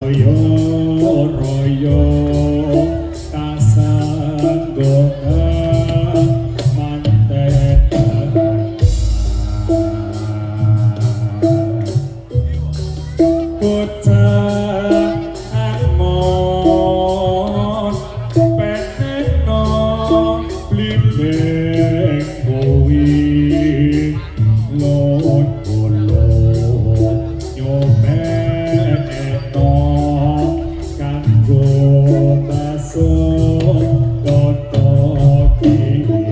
Royo royo kasanggona manten bocah angon peneno blimbing kuwi lon kula nyomeno kanggo masuk toto kilo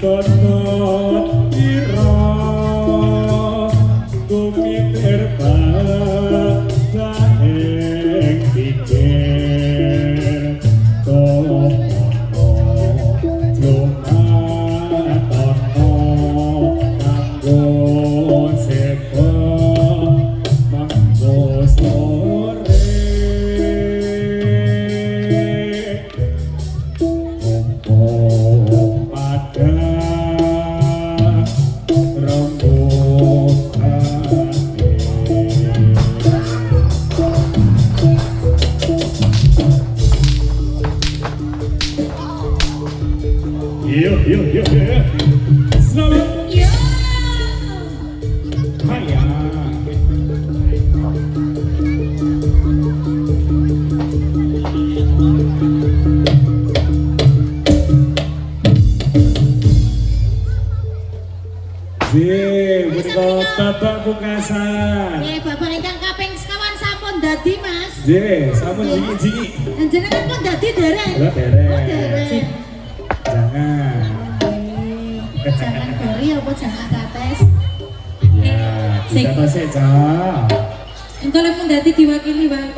toto kira kumikir badaeng pikir tono lumatono kanggo sepo manggo sore mumpung pada Yo. Selamat. Yo. Haya. Menika Bapak Pungkasan. Bapak ingkang kaping sekawan sampun dadi, Mas. Sampun jingi-jingi. Jenengan pun dadi dereng. Lah dereng. Oh, dereng. Jangan. Jangan gori apa jangan kates. Ya, kita tasik, Cak. Engko lek pun dadi diwakili Bang.